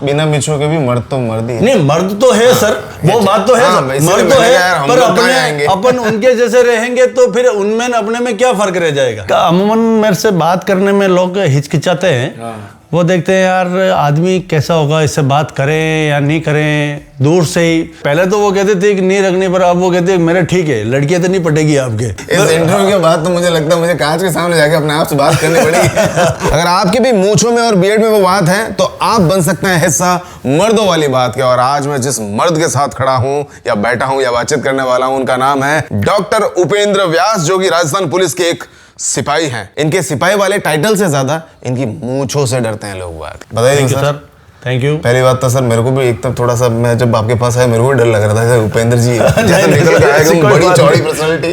बिना मूंछों के भी मर्द तो मर्द ही है। नहीं, मर्द तो है सर, वो बात तो है सर, मर्द तो है, पर अपने अपन उनके जैसे रहेंगे तो फिर उनमें अपने में क्या फर्क रह जाएगा। अमूमन मेरे से बात करने में लोग हिचकिचाते हैं, वो देखते हैं यार आदमी कैसा होगा, इससे बात करें या नहीं करें, दूर से ही। पहले तो वो कहते थे कि नहीं रखने, पर अब वो कहते हैं मेरे ठीक है, लड़कियां तो नहीं पटेगी आपके। इस इंटरव्यू के बाद तो मुझे लगता है मुझे कांच के सामने जाके अपने आप से बात करनी पड़ेगी। अगर आपके भी मूंछों में और बियर्ड में वो बात है तो आप बन सकते हैं हिस्सा मर्दों वाली बात के। और आज मैं जिस मर्द के साथ खड़ा हूं या बैठा हूं या बातचीत करने वाला हूं, उनका नाम है डॉक्टर उपेंद्र व्यास, जो कि राजस्थान पुलिस के एक सिपाही हैं। इनके सिपाही वाले टाइटल से ज्यादा इनकी मूंछों से डरते हैं लोग। बात बताइए सर। Thank you. पहली बात तो सर मेरे को भी एकदम थोड़ा सा, मैं जब आपके पास आया मेरे को भी डर लग रहा था कि उपेंद्र जी जैसे निकल के आएगा, बड़ी चौड़ी पर्सनालिटी।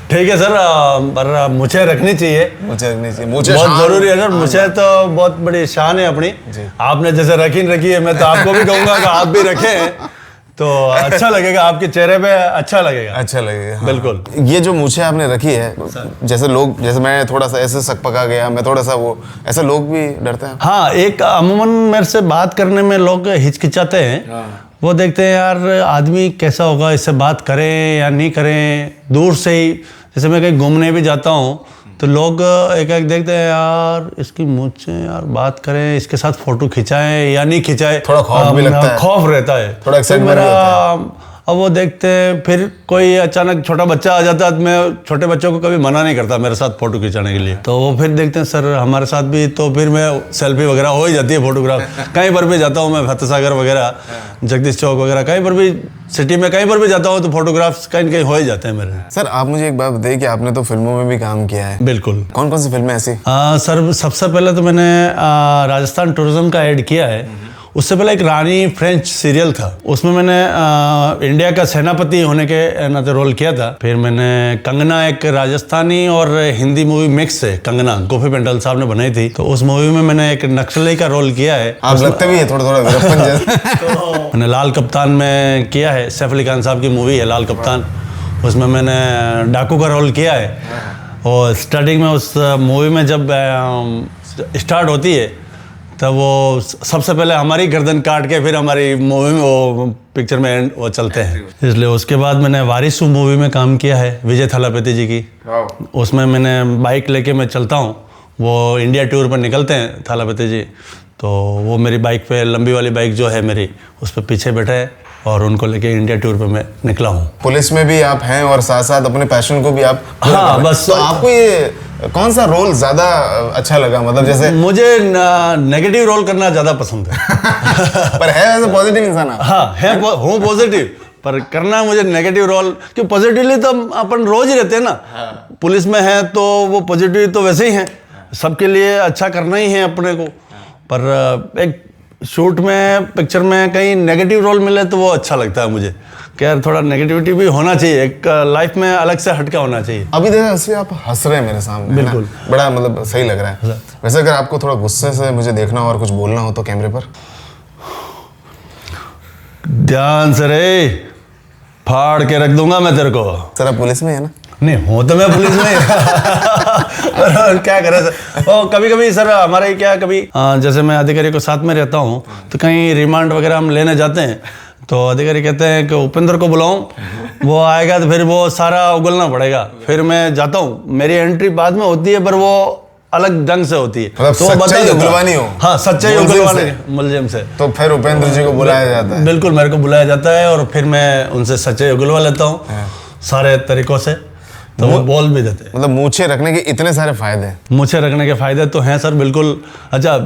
ठीक है सर, पर मुझे रखनी चाहिए, मुझे रखनी चाहिए, मुझे बहुत जरूरी है सर। मुझे तो बहुत बड़ी शान है अपनी, आपने जैसे रखी है, मैं तो आपको भी कहूंगा कि आप भी रखें तो अच्छा लगेगा, आपके चेहरे पे अच्छा लगेगा। हाँ। बिल्कुल। ये जो मूछें आपने रखी है, जैसे लोग, जैसे मैं थोड़ा सा ऐसे सकपका गया, मैं थोड़ा सा वो, ऐसे लोग भी डरते हैं। हाँ, एक अमूमन मेरे से बात करने में लोग हिचकिचाते हैं, वो देखते हैं यार आदमी कैसा होगा, इससे बात करें या नहीं करें, दूर से ही। जैसे मैं कहीं घूमने भी जाता हूँ तो लोग एक एक देखते हैं यार इसकी मूंछें, यार बात करें, इसके साथ फोटो खिंचाएं या नहीं खिंचाएं, थोड़ा खौफ भी लगता है, खौफ रहता है, थोड़ा एक्साइटमेंट रहता है। अब वो देखते हैं, फिर कोई अचानक छोटा बच्चा आ जाता है, मैं छोटे बच्चों को कभी मना नहीं करता मेरे साथ फोटो खिंचाने के लिए, तो वो फिर देखते हैं सर हमारे साथ भी, तो फिर मैं सेल्फी वगैरह हो ही जाती है, फोटोग्राफ। कहीं पर भी जाता हूँ मैं, फतेह सागर वगैरह, जगदीश चौक वगैरह, कहीं पर भी सिटी में कहीं पर भी जाता हूँ तो फोटोग्राफ्स कहीं कहीं हो ही जाते हैं मेरे। सर आप मुझे एक बात बताइए कि आपने तो फिल्मों में भी काम किया है। बिल्कुल। कौन कौन सी फिल्में ऐसी? सर सबसे पहले तो मैंने राजस्थान टूरिज्म का ऐड किया है। उससे पहले एक रानी फ्रेंच सीरियल था, उसमें मैंने इंडिया का सेनापति होने के नाते रोल किया था। फिर मैंने कंगना, एक राजस्थानी और हिंदी मूवी मिक्स है, कंगना गोपी पेंडल साहब ने बनाई थी, तो उस मूवी में मैंने एक नक्सली का रोल किया है। आप लगते भी है थोड़ा थोड़ा वीरप्पन जैसे। तो मैंने लाल कप्तान में किया है, सैफ अली खान साहब की मूवी है लाल कप्तान, उसमें मैंने डाकू का रोल किया है। और स्टार्टिंग में उस मूवी में जब स्टार्ट होती है तब वो सबसे पहले हमारी गर्दन काट के फिर हमारी मूवी में वो पिक्चर में वो चलते हैं, इसलिए। उसके बाद मैंने वारिसू मूवी में काम किया है विजय थालापति जी की, उसमें मैंने बाइक लेके मैं चलता हूँ, वो इंडिया टूर पर निकलते हैं थालापति जी, तो वो मेरी बाइक पे, लंबी वाली बाइक जो है मेरी, उस पर पीछे बैठे है और उनको लेके इंडिया टूर पे मैं निकला हूँ। पुलिस में भी आप हैं और साथ साथ अपने पैशन को भी आप, हाँ बस। तो आपको ये कौन सा रोल ज्यादा अच्छा लगा? मतलब जैसे मुझे नेगेटिव रोल करना ज्यादा पसंद है। पर है वैसे पॉजिटिव इंसान आप? हाँ है, हूँ पॉजिटिव, पर करना मुझे नेगेटिव रोल, क्यों पॉजिटिवली तो अपन रोज ही रहते हैं ना। हाँ। पुलिस में है तो वो पॉजिटिव तो वैसे ही है, सबके लिए अच्छा करना ही है अपने को, पर एक शूट में, पिक्चर में कहीं नेगेटिव रोल मिले तो वो अच्छा लगता है मुझे, कि यार थोड़ा नेगेटिविटी भी होना चाहिए, एक लाइफ में अलग से हटका होना चाहिए। अभी देखो आप हंस रहे हैं मेरे सामने, बिल्कुल, बड़ा मतलब सही लग रहा है। वैसे अगर आपको थोड़ा गुस्से से मुझे देखना हो और कुछ बोलना हो तो कैमरे पर ध्यान से रे, फाड़ के रख दूंगा मैं तेरे को। सर आप पुलिस में है ना? नहीं हो तो मैं पुलिस में और क्या करें सर। और कभी कभी सर हमारे क्या, कभी जैसे मैं अधिकारी को साथ में रहता हूँ तो कहीं रिमांड वगैरह हम लेने जाते हैं, तो अधिकारी कहते हैं कि उपेंद्र को बुलाऊं, वो आएगा तो फिर वो सारा उगलना पड़ेगा, फिर मैं जाता हूँ। मेरी एंट्री बाद में होती है पर वो अलग ढंग से होती है, मतलब तो सच्चाई उगलवानी हो। हाँ, सच्चाई उगलवानी मुलजिम से, तो फिर उपेंद्र जी को बुलाया जाता है? बिल्कुल, मेरे को बुलाया जाता है और फिर मैं उनसे सच्चाई उगलवा लेता हूँ सारे तरीकों से, तो वो बोल भी देते हैं। मतलब मूछें रखने के इतने सारे फायदे हैं? मूछें रखने के फायदे तो हैं सर, बिल्कुल। अच्छा,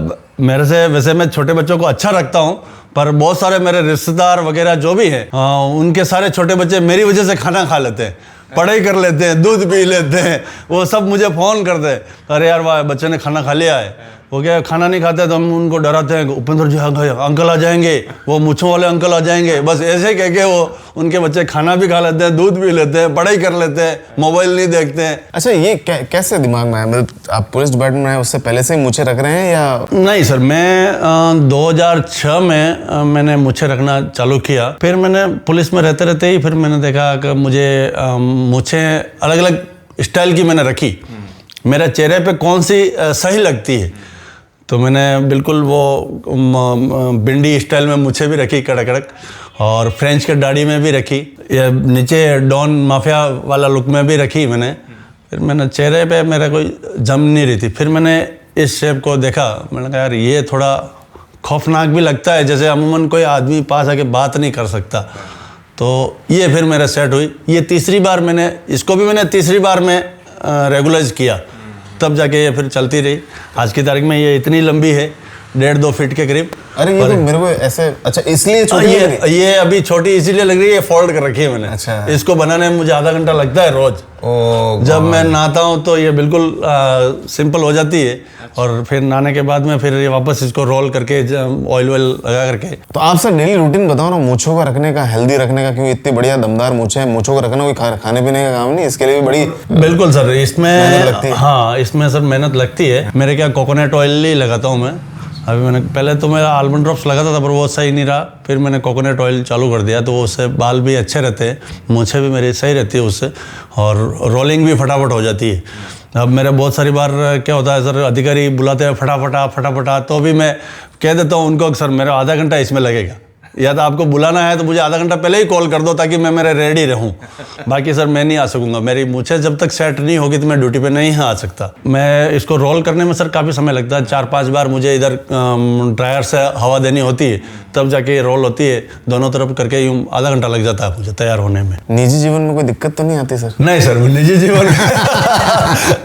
मेरे से वैसे मैं छोटे बच्चों को अच्छा रखता हूँ, पर बहुत सारे मेरे रिश्तेदार वगैरह जो भी हैं, उनके सारे छोटे बच्चे मेरी वजह से खाना खा लेते हैं, पढ़ाई कर लेते हैं, दूध पी लेते हैं, वो सब मुझे फ़ोन करते हैं, अरे यार वाह बच्चे ने खाना खा लिया है। वो क्या खाना नहीं खाते तो हम उनको डराते हैं, उपेंद्र जी अंकल आ जाएंगे, वो मूंछों वाले अंकल आ जाएंगे, बस ऐसे कह के वो उनके बच्चे खाना भी खा लेते हैं, दूध पी लेते हैं, पढ़ाई कर लेते हैं, मोबाइल नहीं देखते हैं। अच्छा, ये कैसे दिमाग में आया? मतलब आप पुलिस डिपार्टमेंट में उससे पहले से ही मूछें रख रहे हैं या? नहीं सर, मैं 2006 में मैंने मूछें रखना चालू किया, फिर मैंने पुलिस में रहते रहते ही फिर मैंने देखा कि मुझे मूछें अलग अलग स्टाइल की मैंने रखी, मेरे चेहरे पे कौन सी सही लगती है, तो मैंने बिल्कुल वो भिंडी स्टाइल में मुझे भी रखी कड़क कड़क, और फ्रेंच के दाढ़ी में भी रखी, ये नीचे डॉन माफिया वाला लुक में भी रखी मैंने। फिर मैंने चेहरे पे मेरा कोई जम नहीं रही थी। फिर मैंने इस शेप को देखा, मैंने कहा यार ये थोड़ा खौफनाक भी लगता है, जैसे अमूमन कोई आदमी पास आके बात नहीं कर सकता। तो ये फिर मेरा सेट हुई। ये तीसरी बार मैंने इसको भी मैंने तीसरी बार में रेगुलाइज किया, तब जाके ये फिर चलती रही। आज की तारीख में ये इतनी लंबी है, 1.5-2 फीट के करीब। अरे ये तो मेरे को ऐसे, अच्छा इसलिए छोटी लग रही? ये अभी छोटी इसीलिए लग रही है, फोल्ड कर रखी है मैंने। अच्छा। इसको बनाने में मुझे आधा घंटा लगता है रोज। जब मैं नहाता हूँ तो ये बिल्कुल सिंपल हो जाती है, और फिर नहाने के बाद में फिर ये वापस इसको रोल करके ऑयल वॉयल लगा करके। तो आप सर डेली रूटीन बताओ ना, मूंछों को रखने का, हेल्दी रखने का, क्योंकि इतनी बढ़िया दमदार मूंछें हैं, मूंछों को रखना कोई खाने पीने का काम नहीं, इसके लिए भी बड़ी बिल्कुल सर, इसमें लगती है। हाँ, इसमें सर मेहनत लगती है। मेरे क्या कोकोनट ऑयल ही लगाता हूँ मैं। अभी मैंने पहले तो मेरा आलमंड ड्रॉप्स लगाता था, पर वो सही नहीं रहा। फिर मैंने कोकोनट ऑयल चालू कर दिया, तो उससे बाल भी अच्छे रहते हैं, मूंछें भी मेरी सही रहती है उससे, और रोलिंग भी फटाफट हो जाती है। अब मेरे बहुत सारी बार क्या होता है सर, अधिकारी बुलाते हैं फटाफटा, तो भी मैं कह देता हूँ उनको सर मेरा आधा घंटा इसमें लगेगा, या तो आपको बुलाना है तो मुझे आधा घंटा पहले ही कॉल कर दो ताकि मैं मेरे रेडी रहूं। बाकी सर मैं नहीं आ सकूंगा, मेरी मूंछें जब तक सेट नहीं होगी तो मैं ड्यूटी पे नहीं आ सकता। मैं इसको रोल करने में सर काफ़ी समय लगता है, 4-5 बार मुझे इधर ड्रायर से हवा देनी होती है, तब जाके ये रोल होती है। दोनों तरफ करके यूँ आधा घंटा लग जाता है मुझे तैयार होने में। निजी जीवन में कोई दिक्कत तो नहीं आती सर? नहीं सर, निजी जीवन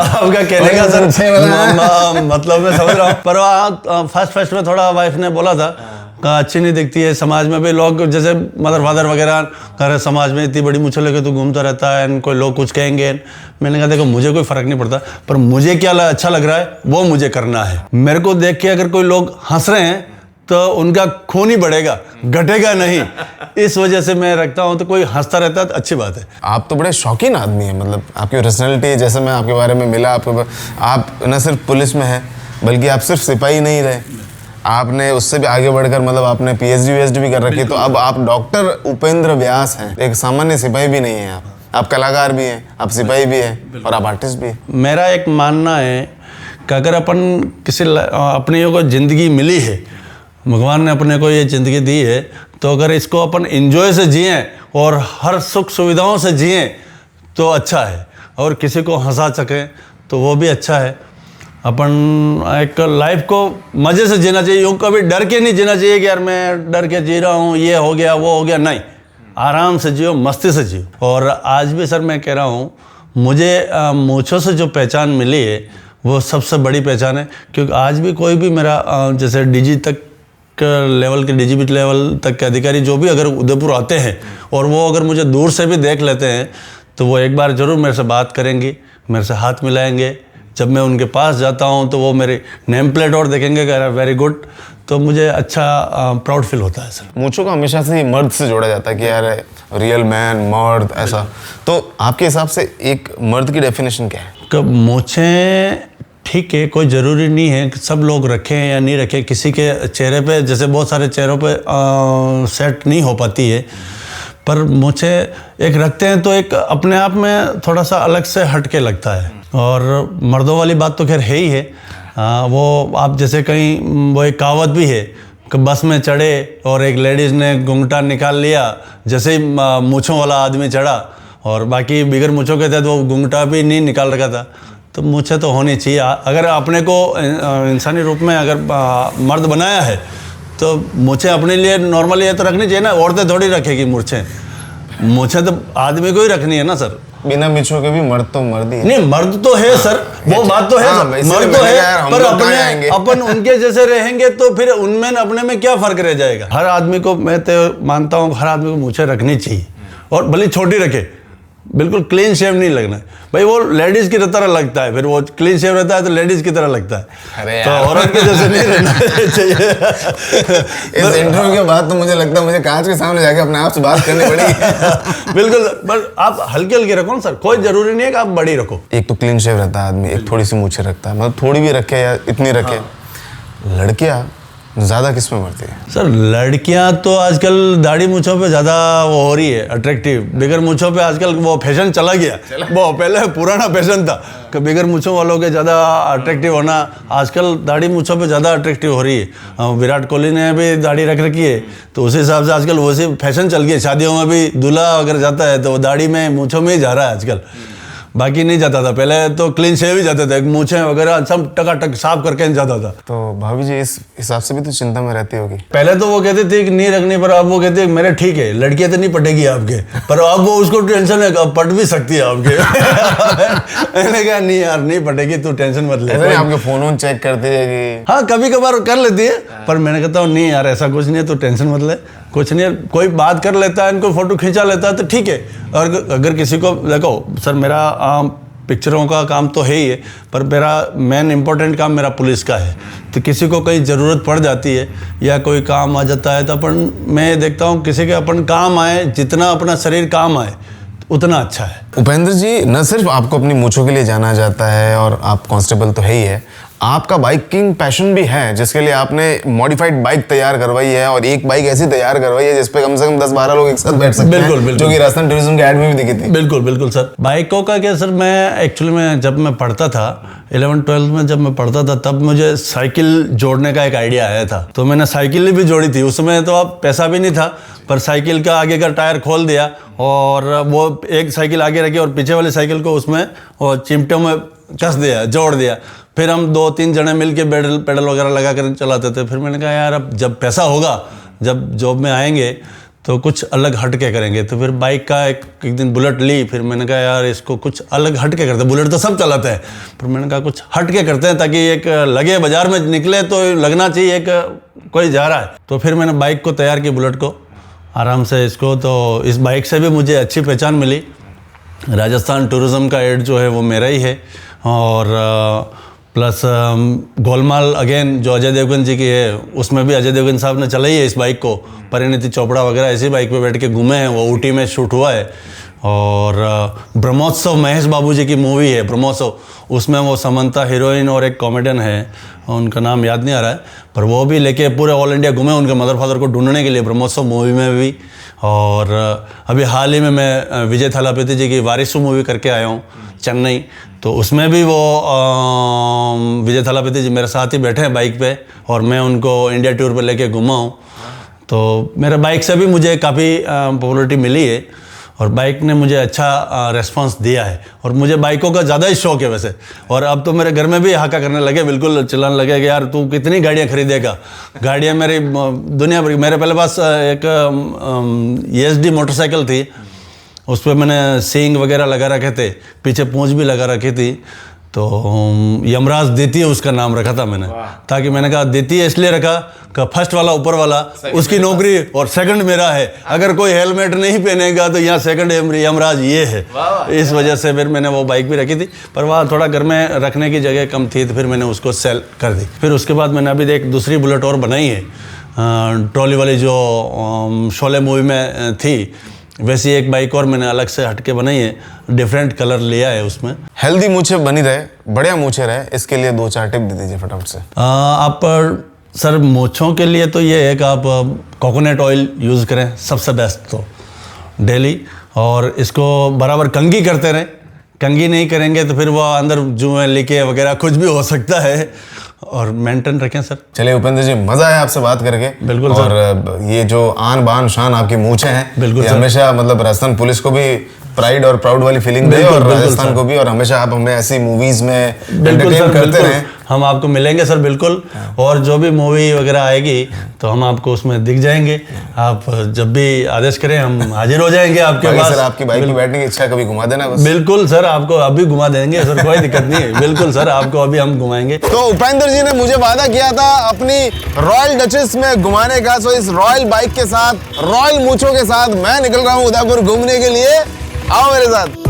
आपका कहने का सर मतलब मैं समझ रहा हूँ, पर फर्स्ट में थोड़ा वाइफ ने बोला था अच्छी नहीं दिखती है, समाज में भी लोग जैसे मदर फादर वगैरह कह रहे समाज में इतनी बड़ी मूंछें लेके तू घूमता रहता है, कोई लोग कुछ कहेंगे। मैंने कहा देखो मुझे कोई फर्क नहीं पड़ता, पर मुझे क्या अच्छा लग रहा है वो मुझे करना है। मेरे को देख के अगर कोई लोग हंस रहे हैं तो उनका खून ही बढ़ेगा, घटेगा नहीं। इस वजह से मैं रखता हूँ, तो कोई हंसता रहता है तो अच्छी बात है। आप तो बड़े शौकीन आदमी हैं, मतलब आपकी पर्सनैलिटी, जैसे मैं आपके बारे में मिला, आप न सिर्फ पुलिस में हैं बल्कि आप सिर्फ सिपाही नहीं रहे, आपने उससे भी आगे बढ़कर मतलब आपने PhD भी कर रखी। तो अब आप डॉक्टर उपेंद्र व्यास हैं, एक सामान्य सिपाही भी नहीं हैं आप कलाकार भी हैं, आप सिपाही भी हैं, और आप आर्टिस्ट भी हैं। मेरा एक मानना है कि अगर अपन किसी अपने को ज़िंदगी मिली है, भगवान ने अपने को ये ज़िंदगी दी है, तो अगर इसको अपन इंजॉय से जिएं और हर सुख सुविधाओं से जिएं तो अच्छा है, और किसी को हंसा सकें तो वो भी अच्छा है। अपन एक लाइफ को मज़े से जीना चाहिए, यूँ कभी डर के नहीं जीना चाहिए कि यार मैं डर के जी रहा हूँ, ये हो गया वो हो गया, नहीं, आराम से जियो, मस्ती से जियो। और आज भी सर मैं कह रहा हूँ, मुझे मूंछों से जो पहचान मिली है वो सबसे बड़ी पहचान है। क्योंकि आज भी कोई भी मेरा जैसे DG तक लेवल के DGP लेवल तक के अधिकारी जो भी अगर उदयपुर आते हैं और वो अगर मुझे दूर से भी देख लेते हैं तो वो एक बार ज़रूर मेरे से बात करेंगे, मेरे से हाथ मिलाएंगे। जब मैं उनके पास जाता हूं तो वो मेरी नेम प्लेट और देखेंगे कि वेरी गुड, तो मुझे अच्छा प्राउड फील होता है सर। मूंछों को हमेशा से मर्द से जोड़ा जाता है कि यार रियल मैन, मर्द, ऐसा। तो आपके हिसाब से एक मर्द की डेफिनेशन क्या है? कि मूंछें ठीक है, कोई ज़रूरी नहीं है कि सब लोग रखें या नहीं रखें। किसी के चेहरे पे, जैसे बहुत सारे चेहरों पे सेट नहीं हो पाती है, पर मूंछें एक रखते हैं तो एक अपने आप में थोड़ा सा अलग से हट के लगता है। और मर्दों वाली बात तो खैर है ही है। वो आप जैसे कहीं, वो एक कहावत भी है कि बस में चढ़े और एक लेडीज़ ने घूंघटा निकाल लिया, जैसे ही मूँछों वाला आदमी चढ़ा, और बाकी बिगर मूँछों के थे तो वो घूंघटा भी नहीं निकाल रखा था। तो मूँछें तो होनी चाहिए। अगर अपने को इंसानी रूप में अगर मर्द बनाया है तो मूँछें अपने लिए नॉर्मली तो रखनी चाहिए ना, औरतें थोड़ी रखेगी मूँछें। मूँछें तो आदमी को ही रखनी है ना सर। बिना मूंछों के भी मर्द तो मर्द ही है। नहीं, मर्द तो है सर, वो बात तो है सर, मर्द तो है, पर अपने अपन उनके जैसे रहेंगे तो फिर उनमें अपने में क्या फर्क रह जाएगा। हर आदमी को, मैं तो मानता हूँ हर आदमी को मूंछें रखनी चाहिए, और भले छोटी रखे, बिल्कुल क्लीन शेव नहीं लगना है भाई। वो लेडीज की तरह लगता है, फिर वो क्लीन शेव रहता है तो लेडीज की तरह लगता है, तो औरत के जैसे नहीं रहना चाहिए। इस इंटरव्यू के बाद तो मुझे लगता है मुझे कांच के सामने जाके अपने आप से बात करनी पड़ेगी। बिल्कुल, पर आप हल्की हल्की रखो ना सर, कोई जरूरी नहीं है कि आप बड़ी रखो। एक तो क्लीन शेव रहता है आदमी, एक थोड़ी सी मूछें रखता है, मतलब थोड़ी भी रखे या इतनी रखे। लड़कियां ज्यादा किस में मरती है? सर लड़कियां तो आजकल दाढ़ी मूंछों पे ज़्यादा वो हो रही है अट्रैक्टिव। बिगर मूंछों पे आजकल वो फैशन चला गया, वो पहले पुराना फैशन था कि बिगर मूंछों वालों के ज़्यादा अट्रैक्टिव होना, आजकल दाढ़ी मूंछों पे ज़्यादा अट्रैक्टिव हो रही है। विराट कोहली ने भी दाढ़ी रख रखी है, तो उस हिसाब से आजकल वैसे फैशन चल गया। शादियों में भी दूल्हा अगर जाता है तो वो दाढ़ी में मूंछों में ही जा रहा है आजकल, बाकी नहीं जाता था। पहले तो क्लीन शेव ही जाते थे, मूछें वगैरह सब टकाटक साफ करके नहीं जाता था। तो भाभी जी इस हिसाब से भी तो चिंता में रहती होगी। पहले तो वो कहते थे कि नहीं रखनी, पर अब वो कहते हैं मेरे ठीक है, लड़कियां तो नहीं पटेगी आपके, पर अब वो उसको टेंशन है अब पट भी सकती है आपके। मैंने कहा नहीं यार नहीं पटेगी, तू टेंशन मत ले। आपके फोन चेक करती है कि? हाँ कभी कभार कर लेती है, पर मैंने कहता हूँ नहीं यार ऐसा कुछ नहीं है, तो टेंशन मत ले, कुछ नहीं है। कोई बात कर लेता है, इनको फोटो खींचा लेता है तो ठीक है। और अगर किसी को देखो सर, मेरा पिक्चरों का काम तो है ही है, पर मेरा मेन इम्पोर्टेंट काम मेरा पुलिस का है। तो किसी को कहीं ज़रूरत पड़ जाती है या कोई काम आ जाता है, तो अपन मैं देखता हूँ किसी के अपन काम आए, जितना अपना शरीर काम आए उतना अच्छा है। उपेंद्र जी, न सिर्फ आपको अपनी मूंछों के लिए जाना जाता है और आप कांस्टेबल तो है ही है, आपका बाइकिंग पैशन भी है, जिसके लिए आपने मॉडिफाइड बाइक तैयार करवाई है, और एक बाइक ऐसी तैयार करवाई है जिसपे कम से कम 10-12 लोग एक साथ बैठ सकते बिल्कुल, हैं, बिल्कुल। जो कि राजस्थान टूरिज्म के ऐड में भी दिखी थी। बिल्कुल बिल्कुल सर। बाइकों का क्या सर, मैं एक्चुअली में जब मैं पढ़ता था 11th-12th में, जब मैं पढ़ता था तब मुझे साइकिल जोड़ने का एक आइडिया आया था, तो मैंने साइकिल भी जोड़ी थी। उस समय तो अब पैसा भी नहीं था, पर साइकिल का आगे का टायर खोल दिया और वो एक साइकिल आगे रखी और पीछे वाली साइकिल को उसमें और चिमटों में कस दिया, जोड़ दिया। फिर हम 2-3 जने मिल के पेडल वगैरह लगा कर चलाते थे। फिर मैंने कहा यार अब जब पैसा होगा, जब जॉब में आएंगे तो कुछ अलग हट के करेंगे। तो फिर बाइक का एक दिन बुलेट ली। फिर मैंने कहा यार इसको कुछ अलग हट के करते हैं, बुलेट तो सब चलाते हैं, पर मैंने कहा कुछ हट के करते हैं ताकि एक लगे, बाजार में निकले तो लगना चाहिए एक कोई जा रहा है। तो फिर मैंने बाइक को तैयार की, बुलेट को आराम से इसको। तो इस बाइक से भी मुझे अच्छी पहचान मिली। राजस्थान टूरिज्म का एड जो है वो मेरा ही है, और प्लस गोलमाल अगेन जो अजय देवगन जी की है, उसमें भी अजय देवगन साहब ने चलाई है इस बाइक को। परिणीति चोपड़ा वगैरह ऐसी बाइक पे बैठ के घूमे हैं, वो ऊटी में शूट हुआ है। और ब्रह्मोत्सव महेश बाबू जी की मूवी है ब्रह्मोत्सव, उसमें वो समंता हीरोइन और एक कॉमेडियन है, उनका नाम याद नहीं आ रहा है, पर वो भी लेके पूरे ऑल इंडिया घूमे उनके मदर फादर को ढूंढने के लिए, ब्रह्मोत्सव मूवी में भी। और अभी हाल ही में मैं विजय थालापति जी की वारिसू मूवी करके आया हूँ चेन्नई, तो उसमें भी वो विजय थालापति जी मेरे साथ ही बैठे हैं बाइक पे, और मैं उनको इंडिया टूर पे लेके घूमा हूँ। तो मेरे बाइक से भी मुझे काफ़ी पॉपुलरिटी मिली है, और बाइक ने मुझे अच्छा रेस्पॉन्स दिया है। और मुझे बाइकों का ज़्यादा ही शौक है वैसे, और अब तो मेरे घर में भी हाका करने लगे, बिल्कुल चिल्लाने लगे कि यार तू कितनी गाड़ियाँ खरीदेगा। गाड़ियाँ मेरी दुनिया भर, मेरे पहले पास एक ESD मोटरसाइकिल थी, उस पर मैंने सींग वगैरह लगा रखे थे, पीछे पूंछ भी लगा रखी थी। तो यमराज देती है उसका नाम रखा था मैंने, ताकि मैंने कहा देती है इसलिए रखा कि फर्स्ट वाला ऊपर वाला उसकी नौकरी और सेकंड मेरा है, अगर कोई हेलमेट नहीं पहनेगा तो यहाँ सेकंड यमराज ये है। इस वजह से फिर मैंने वो बाइक भी रखी थी, पर वहाँ थोड़ा घर में रखने की जगह कम थी, तो फिर मैंने उसको सेल कर दी। फिर उसके बाद मैंने अभी एक दूसरी बुलेट और बनाई है, ट्रॉली वाली जो शोले मूवी में थी, वैसी एक बाइक और मैंने अलग से हटके बनाई है, डिफरेंट कलर लिया है उसमें। हेल्दी मूछे बनी रहे, बढ़िया मूछे रहे, इसके लिए 2-4 टिप दे दीजिए फटाफट से। आप सर मूछों के लिए तो ये है कि आप कोकोनट ऑयल यूज़ करें, सबसे बेस्ट तो डेली, और इसको बराबर कंघी करते रहें। कंघी नहीं करेंगे तो फिर वो अंदर जुएं लीके वगैरह कुछ भी हो सकता है, और मेंटेन रखें सर। चलिए उपेंद्र जी, मजा आया आपसे बात करके। बिल्कुल और सर, ये जो आन बान शान आपकी मूछें हैं, बिल्कुल ये सर। हमेशा मतलब राजस्थान पुलिस को भी प्राइड और प्राउड वाली फीलिंग दे, और राजस्थान को भी, और हमेशा आप हमें ऐसी मूवीज में एंटरटेन करते रहें। हम आपको मिलेंगे सर बिल्कुल, और जो भी मूवी वगैरह आएगी तो हम आपको उसमें दिख जाएंगे। आप जब भी आदेश करें हम हाजिर हो जाएंगे आपके पास। सर आपकी बाइक में बैठने की इच्छा कभी घुमा देना बस। बिल्कुल सर, आपको अभी घुमा देंगे सर, कोई दिक्कत नहीं है। बिल्कुल सर, आपको अभी हम घुमाएंगे। तो उपेंद्र जी ने मुझे वादा किया था अपनी रॉयल डचेस में घुमाने का, सो इस रॉयल बाइक के साथ, रॉयल मूछों के साथ मैं निकल रहा हूँ उदयपुर घूमने के लिए। आओ मेरे साथ।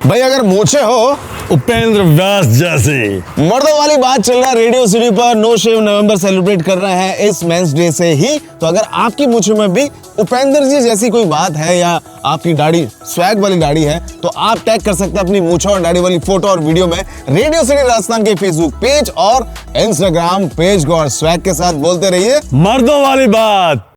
भाई अगर मूछे हो उपेंद्र व्यास जैसी। मर्दों वाली बात चल रहा है रेडियो सिटी पर। नो शेव नवंबर सेलिब्रेट कर रहे हैं इस मेंस डे से ही। तो अगर आपकी मूंछों में भी उपेंद्र जी जैसी कोई बात है या आपकी दाढ़ी स्वैग वाली दाढ़ी है तो आप टैग कर सकते हैं अपनी मूंछों और दाढ़ी वाली फोटो और वीडियो में रेडियो सिटी राजस्थान के फेसबुक पेज और इंस्टाग्राम पेज को। और स्वैग के साथ बोलते रहिए मर्दों वाली बात।